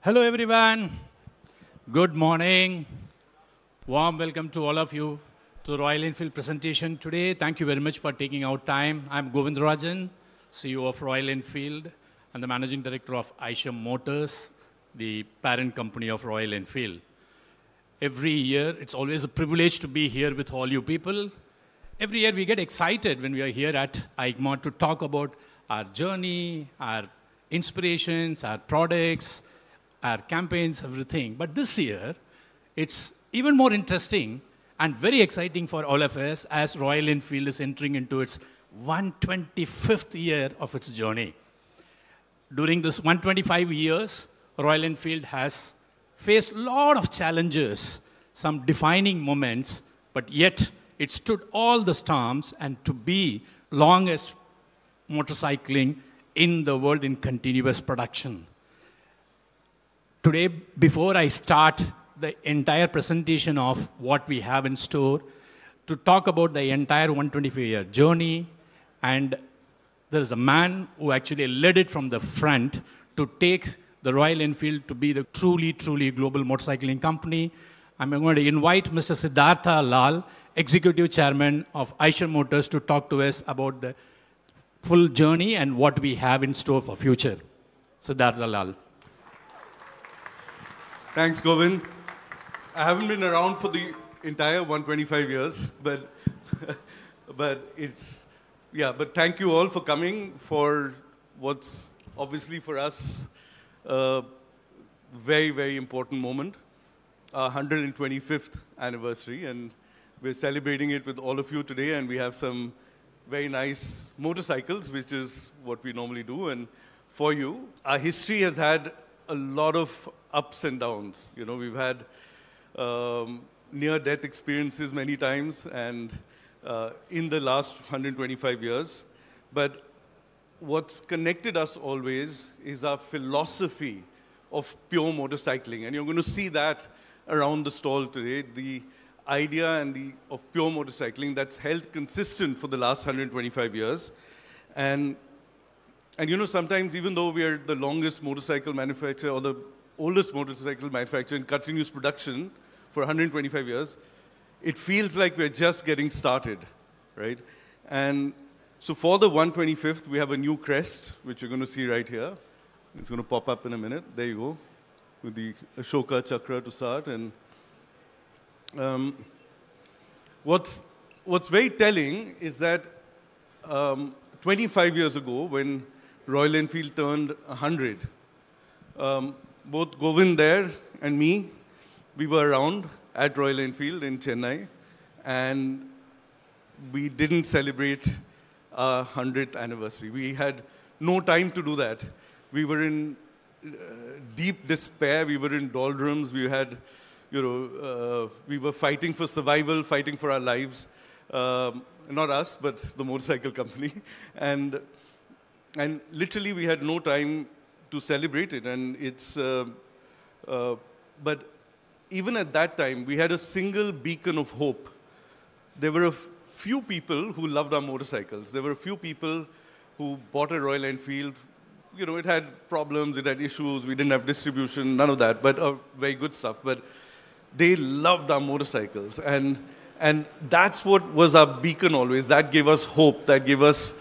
Hello, everyone. Good morning. Warm welcome to all of you to the Royal Enfield presentation today. Thank you very much for taking out time. I'm Govindarajan, CEO of Royal Enfield and the Managing Director of EICMA Motors, the parent company of Royal Enfield. Every year, it's always a privilege to be here with all you people. Every year, we get excited when we are here at EICMA to talk about our journey, our inspirations, our products, our campaigns, everything. But this year, it's even more interesting and very exciting for all of us as Royal Enfield is entering into its 125th year of its journey. During this 125 years, Royal Enfield has faced a lot of challenges, some defining moments, but yet it stood all the storms and to be longest motorcycling in the world in continuous production. Today, before I start the entire presentation of what we have in store, to talk about the entire 125-year journey, and there is a man who actually led it from the front to take the Royal Enfield to be the truly, truly global motorcycling company. I'm going to invite Mr. Siddhartha Lal, Executive Chairman of EICMA Motors, to talk to us about the full journey and what we have in store for future. Siddhartha Lal. Thanks, Govind. I haven't been around for the entire 125 years, but but thank you all for coming for what's obviously for us a very, very important moment, our 125th anniversary, and we're celebrating it with all of you today, and we have some very nice motorcycles, which is what we normally do, and for you. Our history has had a lot of ups and downs. You know, we've had near-death experiences many times, and in the last 125 years. But what's connected us always is our philosophy of pure motorcycling, and you're going to see that around the stall today. The idea of pure motorcycling that's held consistent for the last 125 years, and you know, sometimes even though we are the longest motorcycle manufacturer or the oldest motorcycle manufacturer in continuous production for 125 years, it feels like we're just getting started, right? And so for the 125th, we have a new crest, which you're going to see right here. It's going to pop up in a minute. There you go, with the Ashoka Chakra to start. And what's very telling is that 25 years ago, when Royal Enfield turned 100. Both Govind there and me, we were around at Royal Enfield in Chennai, and we didn't celebrate our 100th anniversary. We had no time to do that. We were in deep despair. We were in doldrums. We had, you know, we were fighting for survival, fighting for our lives. Not us, but the motorcycle company. And literally, we had no time to celebrate it. And it's, but even at that time, we had a single beacon of hope. There were a few people who loved our motorcycles. There were a few people who bought a Royal Enfield. You know, it had problems, it had issues, we didn't have distribution, none of that, but very good stuff. But they loved our motorcycles. And that's what was our beacon always. That gave us hope, that gave us,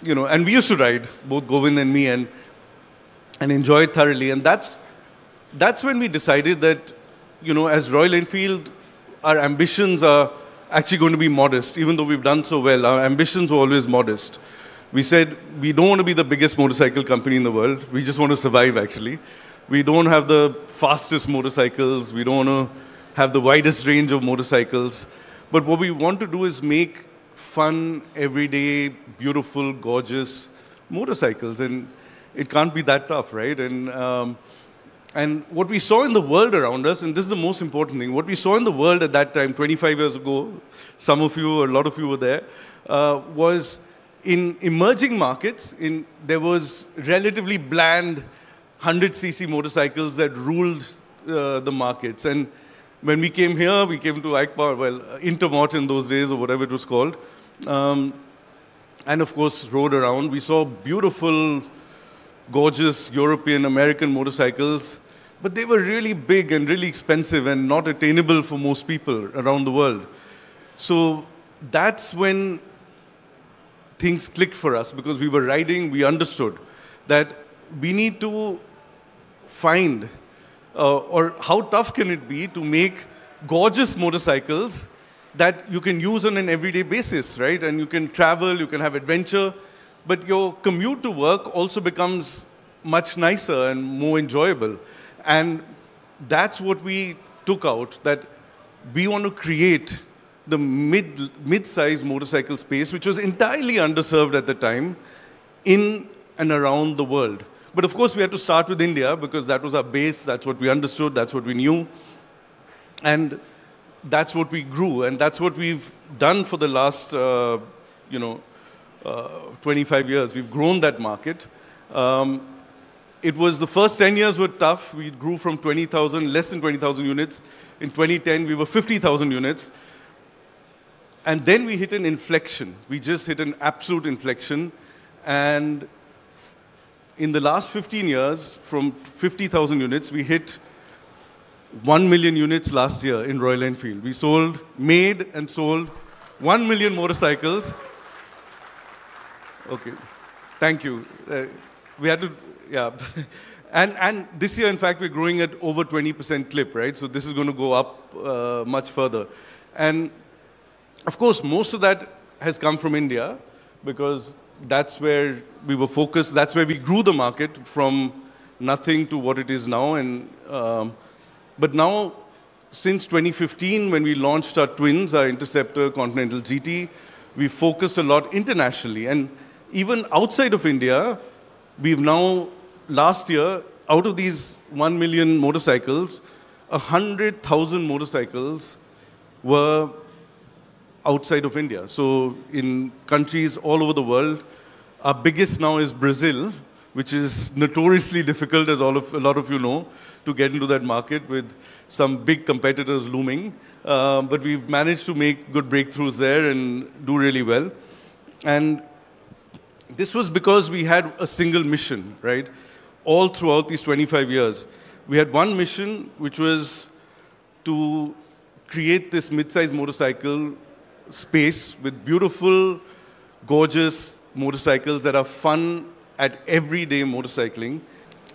you know, and we used to ride, both Govind and me, and enjoy it thoroughly. And that's when we decided that, you know, as Royal Enfield, our ambitions are actually going to be modest. Even though we've done so well, our ambitions were always modest. We said, we don't want to be the biggest motorcycle company in the world. We just want to survive, actually. We don't have the fastest motorcycles. We don't want to have the widest range of motorcycles. But what we want to do is make fun, everyday, beautiful, gorgeous motorcycles. And it can't be that tough, right? And what we saw in the world around us, and this is the most important thing, what we saw in the world at that time, 25 years ago, some of you, or a lot of you were there, was in emerging markets, there was relatively bland 100cc motorcycles that ruled the markets. And when we came here, we came to EICMA, well, Intermot in those days, or whatever it was called, and of course, rode around. We saw beautiful gorgeous European, American motorcycles, but they were really big and really expensive and not attainable for most people around the world. So that's when things clicked for us, because we were riding, we understood that we need to find, or how tough can it be to make gorgeous motorcycles that you can use on an everyday basis, right? And you can travel, you can have adventure, but your commute to work also becomes much nicer and more enjoyable. And that's what we took out, that we want to create the mid-size motorcycle space, which was entirely underserved at the time in and around the world. But of course, we had to start with India because that was our base, that's what we understood, that's what we knew. And that's what we grew, and that's what we've done for the last, 25 years. We've grown that market. It was the first 10 years were tough. We grew from 20,000, less than 20,000 units. In 2010, we were 50,000 units. And then we hit an inflection. We just hit an absolute inflection. And in the last 15 years, from 50,000 units, we hit 1 million units last year in Royal Enfield. We made and sold 1 million motorcycles. Okay, thank you. We had to, yeah. And this year, in fact, we're growing at over 20% clip, right? So this is going to go up much further. And of course, most of that has come from India, because that's where we were focused. That's where we grew the market from nothing to what it is now. And but now, since 2015, when we launched our twins, our Interceptor Continental GT, we focused a lot internationally. And even outside of India, we've now, last year, out of these 1 million motorcycles, 100,000 motorcycles were outside of India. So in countries all over the world, our biggest now is Brazil, which is notoriously difficult, as a lot of you know, to get into that market with some big competitors looming. But we've managed to make good breakthroughs there and do really well. And this was because we had a single mission, right? All throughout these 25 years. We had one mission, which was to create this mid-size motorcycle space with beautiful, gorgeous motorcycles that are fun at everyday motorcycling.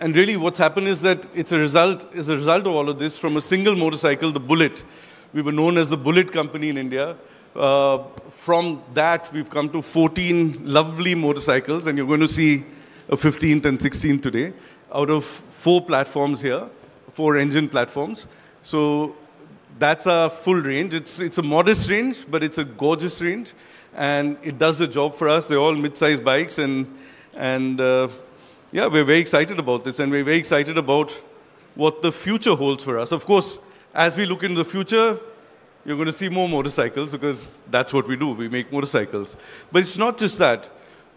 And really what's happened is that it's a result of all of this from a single motorcycle, the Bullet. We were known as the Bullet company in India. From that, we've come to 14 lovely motorcycles, and you're going to see a 15th and 16th today, out of 4 platforms here, 4 engine platforms. So that's a full range. It's a modest range, but it's a gorgeous range, and it does the job for us. They're all mid-sized bikes, and yeah, we're very excited about this, and we're very excited about what the future holds for us. Of course, as we look into the future, you're going to see more motorcycles, because that's what we do. We make motorcycles. But it's not just that.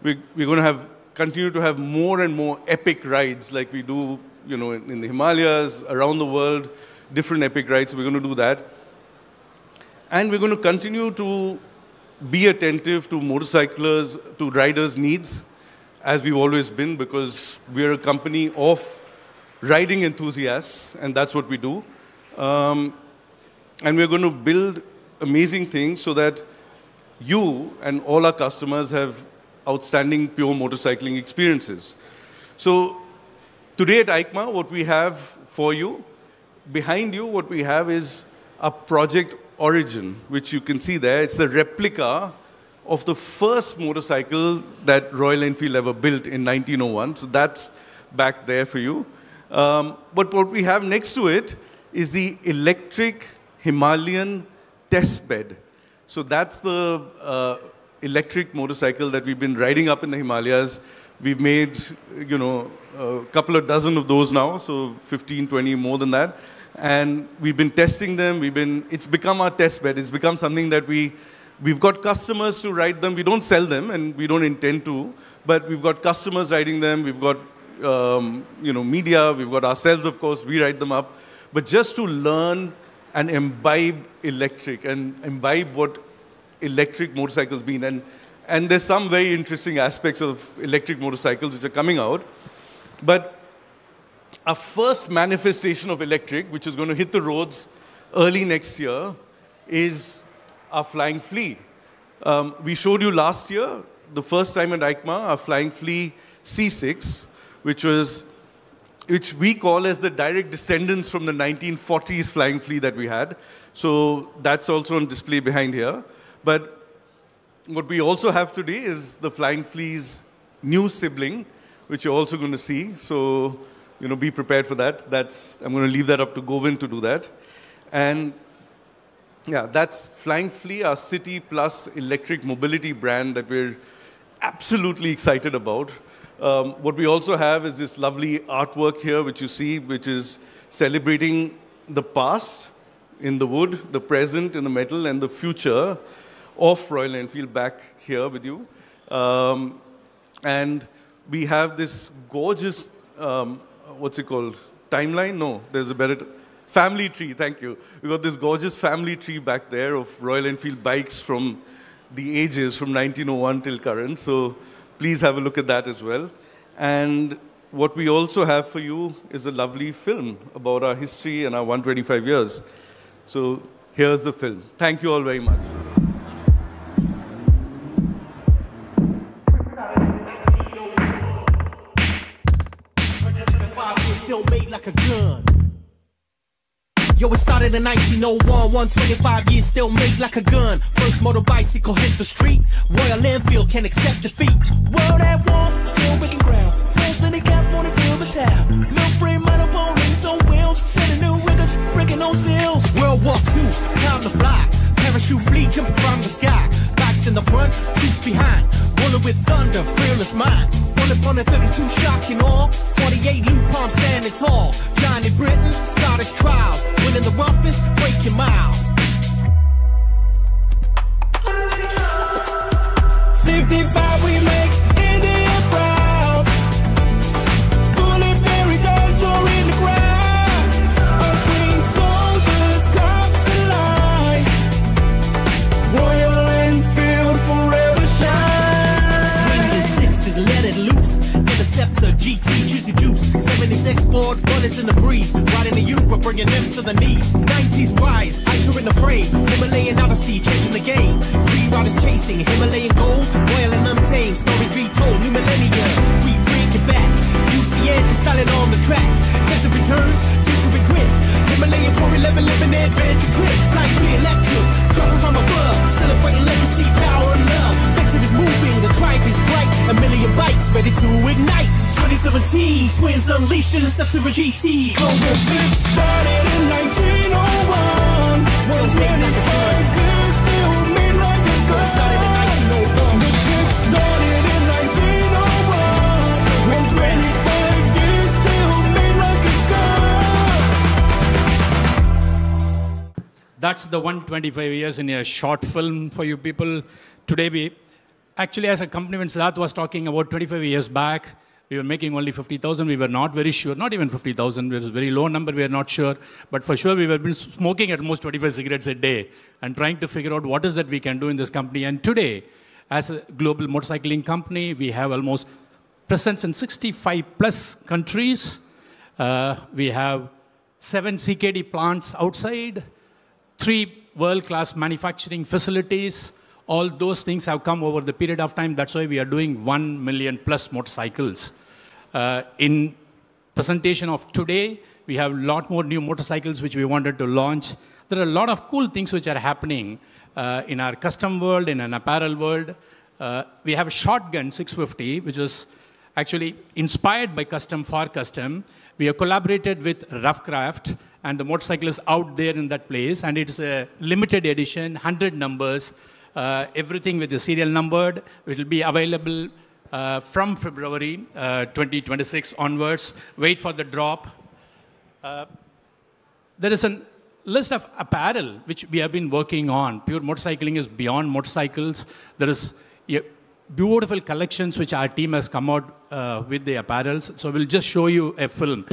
We're going to continue to have more and more epic rides like we do, in the Himalayas, around the world, different epic rides. We're going to do that. And we're going to continue to be attentive to motorcyclers, to riders' needs, as we've always been, because we're a company of riding enthusiasts, and that's what we do. And we're going to build amazing things so that you and all our customers have outstanding pure motorcycling experiences. So today at EICMA, what we have for you, behind you, what we have is a Project Origin, which you can see there. It's a replica of the first motorcycle that Royal Enfield ever built in 1901. So that's back there for you. But what we have next to it is the electric Himalayan test bed. So that's the electric motorcycle that we've been riding up in the Himalayas. We've made, a couple of dozen of those now, so 15, 20, more than that. And we've been testing them. It's become our test bed. It's become something that we've got customers to ride them. We don't sell them, and we don't intend to, but we've got customers riding them. We've got, media. We've got ourselves, of course. We ride them up. But just to learn and imbibe electric and imbibe what electric motorcycles mean. And there's some very interesting aspects of electric motorcycles which are coming out. But our first manifestation of electric, which is going to hit the roads early next year, is our Flying Flea. We showed you last year, the first time at EICMA, our Flying Flea C6, which we call as the direct descendants from the 1940s Flying Flea that we had. So that's also on display behind here. But what we also have today is the Flying Flea's new sibling, which you're also going to see. So, be prepared for that. I'm going to leave that up to Govind to do that. And yeah, that's Flying Flea, our city plus electric mobility brand that we're absolutely excited about. What we also have is this lovely artwork here, which you see, which is celebrating the past in the wood, the present in the metal, and the future of Royal Enfield back here with you. And we have this gorgeous, what's it called? Timeline? No, there's a better... Family tree, thank you. We've got this gorgeous family tree back there of Royal Enfield bikes from the ages, from 1901 till current. So please have a look at that as well. And what we also have for you is a lovely film about our history and our 125 years. So here's the film. Thank you all very much. Still made like a gun. Yo, it started in 1901, 125 years, still made like a gun. First motor bicycle hit the street, Royal Enfield can accept defeat. World at war, still breaking ground. Fresh lady cap on it, feel the tap. Milk frame monopoly, so wheels, setting new records, breaking on seals. World War II, time to fly. Parachute fleet jumping from the sky. Bikes in the front, troops behind. Rolling with thunder, fearless mind. One at 32 shocking all. 48 Lou Palm standing tall. Johnny Britain, Scottish trials. Winning the roughest, breaking miles. 55 we make India proud. Bullet buried down in the ground. Our swing soldiers comes alive. Royal Enfield forever shine. Swinging 60s, let it loose. Interceptor, GT, juicy juice. 70s export, bullets in the breeze. Riding the Europe, bringing them to the knees. 90s rise, Hydra in the frame. Himalayan Odyssey, changing the game. Free riders chasing, Himalayan gold. Royal and untamed, stories retold. New millennium, we bring it back. UCN is styling on the track. Tesla returns, future with grip. Himalayan 411, living adventure trip. Flying free electric, dropping from above. Celebrating legacy, power and love. Vector is moving, the tribe is bright. A million bikes ready to ignite. 2017, twins unleashed, interceptor a GT. Global flip started in 1901. 125 years, still made like a gun. Started in 1901. The trip started in 1901. 125 years, still made like a gun. That's the 125 years in a short film for you people. Today we, actually as a company, when Siddharth was talking about 25 years back, we were making only 50,000. We were not very sure, not even 50,000. It was a very low number. We are not sure. But for sure, we were been smoking at most 25 cigarettes a day and trying to figure out what is that we can do in this company. And today, as a global motorcycling company, we have almost presence in 65 plus countries. We have 7 CKD plants outside, 3 world-class manufacturing facilities. All those things have come over the period of time. That's why we are doing 1 million plus motorcycles. In presentation of today, we have a lot more new motorcycles which we wanted to launch. There are a lot of cool things which are happening in our custom world, in an apparel world. We have a shotgun 650, which is actually inspired by custom for custom. We have collaborated with Roughcraft, and the motorcycle is out there in that place. And it's a limited edition, 100 numbers. Everything with the serial numbered. It will be available from February 2026 onwards. Wait for the drop. There is a list of apparel which we have been working on. Pure motorcycling is beyond motorcycles. There is beautiful collections which our team has come out with the apparels. So we'll just show you a film.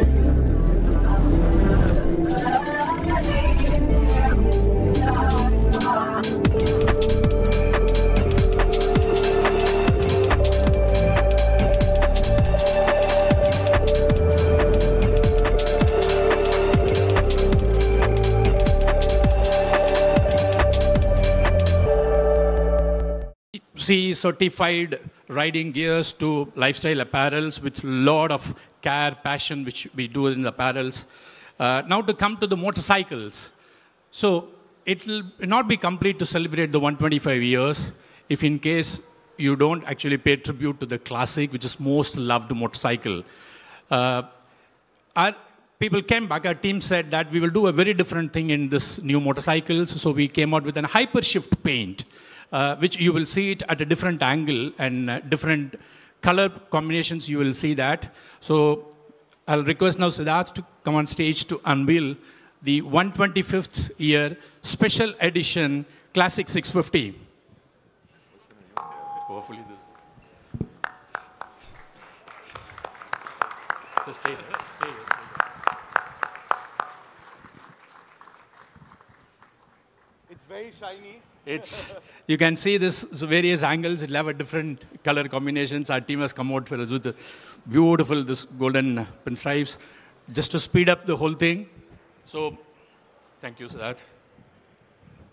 see certified riding gears to lifestyle apparels with a lot of care, passion, which we do in the apparels. Now to come to the motorcycles. So it will not be complete to celebrate the 125 years if in case you don't actually pay tribute to the classic, which is most loved motorcycle. Our people came back, our team said that we will do a very different thing in this new motorcycles. So we came out with an hypershift paint, which you will see it at a different angle and different color combinations, you will see that. So I'll request now Siddharth to come on stage to unveil the 125th year special edition Classic 650. Hopefully this. So stay there. Stay there. It's very shiny. You can see this various angles. It'll have a different color combinations. Our team has come out for us with the beautiful this golden pinstripes, just to speed up the whole thing. So, thank you, Siddharth.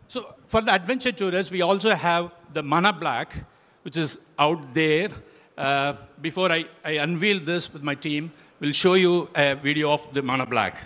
So, for the adventure tourists, we also have the Mana Black, which is out there. Before I unveil this with my team, we'll show you a video of the Mana Black.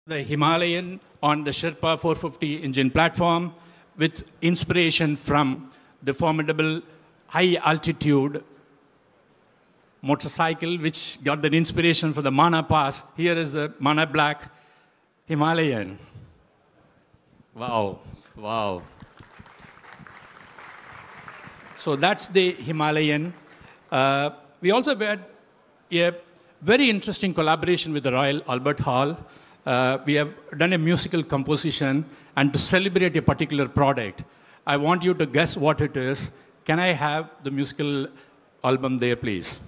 The Himalayan on the Sherpa 450 engine platform with inspiration from the formidable high altitude motorcycle which got that inspiration for the Mana Pass. Here is the Mana Black Himalayan. Wow, wow. So that's the Himalayan. We also had a very interesting collaboration with the Royal Albert Hall. We have done a musical composition, and to celebrate a particular product, I want you to guess what it is. Can I have the musical album there, please?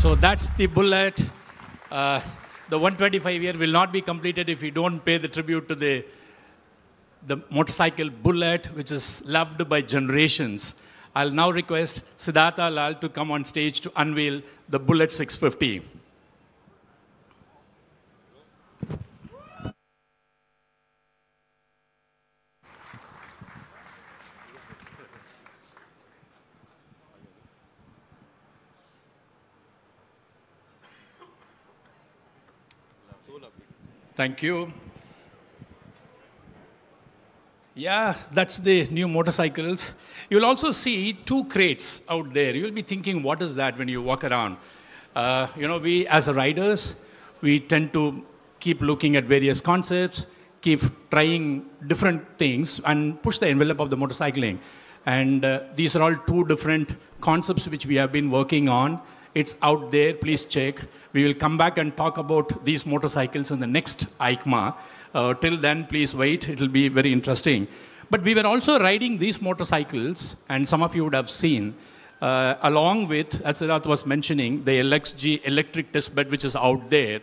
So that's the bullet. The 125 year will not be completed if we don't pay the tribute to the motorcycle bullet, which is loved by generations. I'll now request Siddhartha Lal to come on stage to unveil the Bullet 650. Thank you. Yeah, that's the new motorcycles. You'll also see two crates out there. You'll be thinking, what is that when you walk around? We as riders, we tend to keep looking at various concepts, keep trying different things, and push the envelope of the motorcycling. And these are all two different concepts which we have been working on. It's out there, please check. We will come back and talk about these motorcycles in the next EICMA. Till then, please wait, it'll be very interesting. But we were also riding these motorcycles, and some of you would have seen, along with, as Siddharth was mentioning, the LXG electric test bed, which is out there.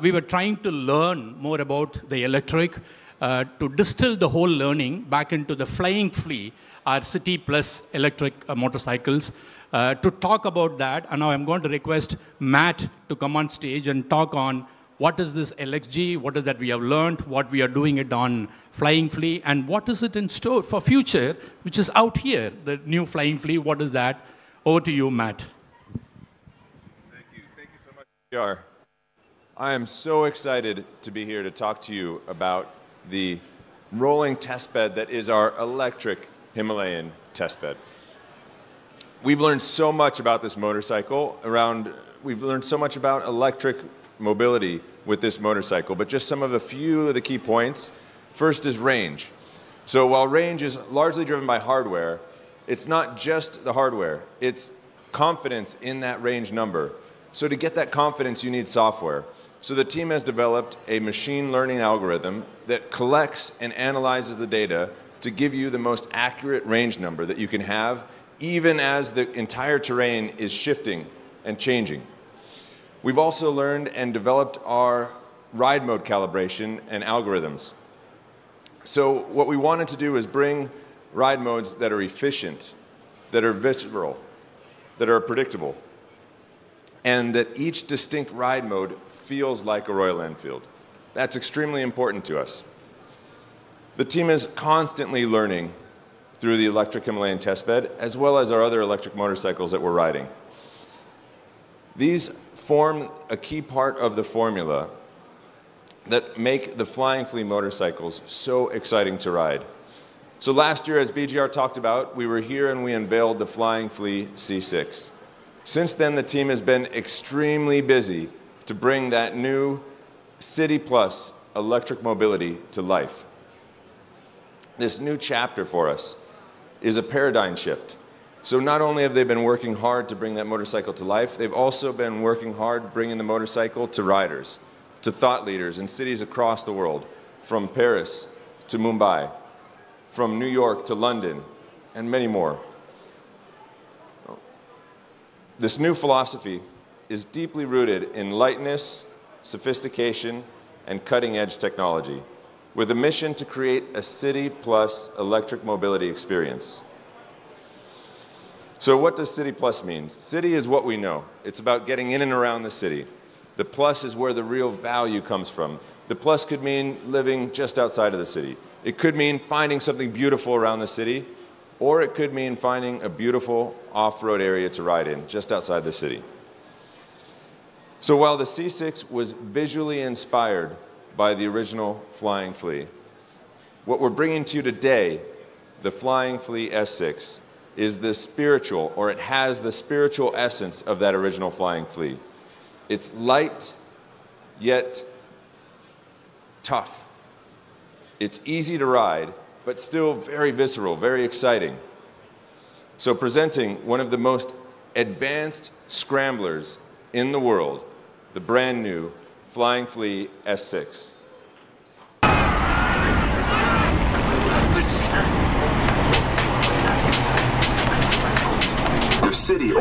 We were trying to learn more about the electric, to distill the whole learning back into the Flying Flea, our City Plus electric motorcycles. To talk about that, and now I'm going to request Matt to come on stage and talk on what is this LXG, what is that we have learned, what we are doing it on Flying Flea, and what is it in store for future, which is out here, the new Flying Flea, what is that? Over to you, Matt. Thank you so much, PR. I am so excited to be here to talk to you about the rolling test bed that is our electric Himalayan test bed. We've learned so much about this motorcycle we've learned so much about electric mobility with this motorcycle, but just some of a few of the key points. First is range. So while range is largely driven by hardware, it's not just the hardware, it's confidence in that range number. So to get that confidence, you need software. So the team has developed a machine learning algorithm that collects and analyzes the data to give you the most accurate range number that you can have, even as the entire terrain is shifting and changing. We've also learned and developed our ride mode calibration and algorithms. So what we wanted to do is bring ride modes that are efficient, that are visceral, that are predictable, and that each distinct ride mode feels like a Royal Enfield. That's extremely important to us. The team is constantly learning through the electric Himalayan testbed, as well as our other electric motorcycles that we're riding. These form a key part of the formula that make the Flying Flea motorcycles so exciting to ride. So last year, as BGR talked about, we were here and we unveiled the Flying Flea C6. Since then, the team has been extremely busy to bring that new City Plus electric mobility to life. This new chapter for us is a paradigm shift. So not only have they been working hard to bring that motorcycle to life, they've also been working hard bringing the motorcycle to riders, to thought leaders in cities across the world, from Paris to Mumbai, from New York to London, and many more. This new philosophy is deeply rooted in lightness, sophistication, and cutting-edge technology, with a mission to create a City Plus electric mobility experience. So what does City Plus mean? City is what we know. It's about getting in and around the city. The plus is where the real value comes from. The plus could mean living just outside of the city. It could mean finding something beautiful around the city, or it could mean finding a beautiful off-road area to ride in just outside the city. So while the C6 was visually inspired by the original Flying Flea, what we're bringing to you today, the Flying Flea S6, is the spiritual, or it has the spiritual essence of that original Flying Flea. It's light, yet tough. It's easy to ride, but still very visceral, very exciting. So presenting one of the most advanced scramblers in the world, the brand new Flying Flea S6. The city.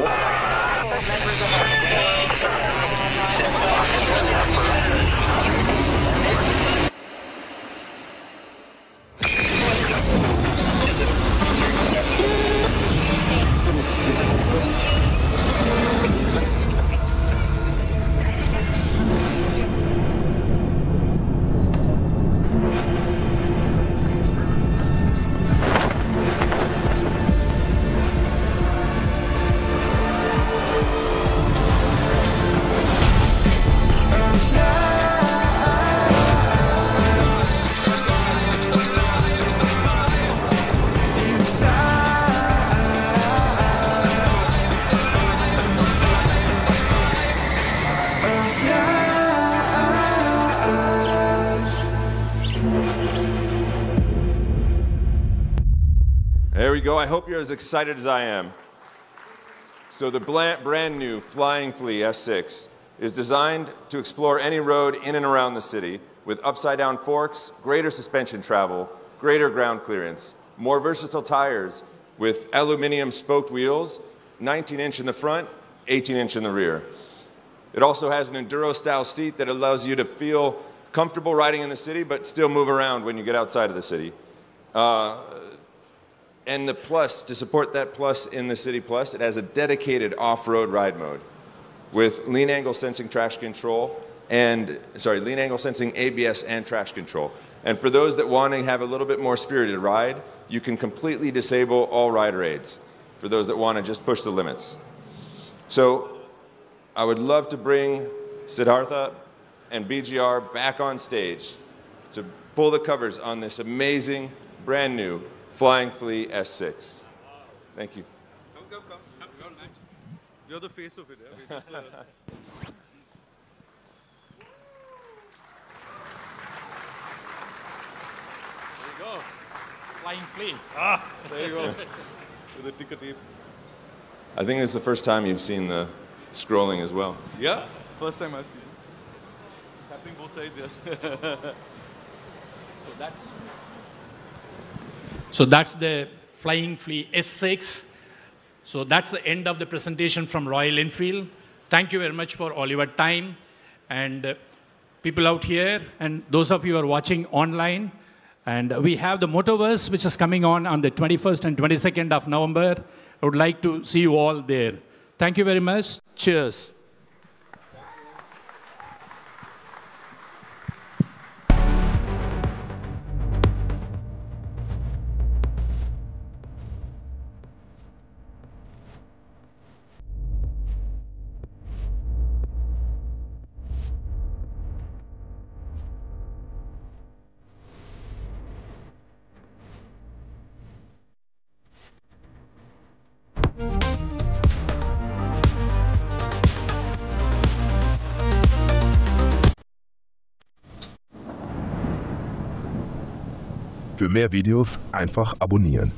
we go. I hope you're as excited as I am. So the brand new Flying Flea S6 is designed to explore any road in and around the city with upside-down forks, greater suspension travel, greater ground clearance, more versatile tires with aluminum spoked wheels, 19-inch in the front, 18-inch in the rear. It also has an enduro-style seat that allows you to feel comfortable riding in the city, but still move around when you get outside of the city. And the Plus, to support that Plus in the City Plus, it has a dedicated off-road ride mode with lean angle sensing traction control and, lean angle sensing ABS and traction control. And for those that want to have a little bit more spirited ride, you can completely disable all rider aids for those that want to just push the limits. So I would love to bring Siddhartha and BGR back on stage to pull the covers on this amazing, brand new Flying Flea S6. Thank you. Come. You're the face of it. Yeah? There you go. Flying Flea. There you go. With the ticker tape. I think it's the first time you've seen the scrolling as well. Yeah, first time I've seen it. It's happening both sides, yeah. So that's the Flying Flea S6. So that's the end of the presentation from Royal Enfield. Thank you very much for all your time. And people out here, and those of you who are watching online, and we have the Motoverse, which is coming on the 21st and 22nd of November. I would like to see you all there. Thank you very much. Cheers. Für mehr Videos einfach abonnieren.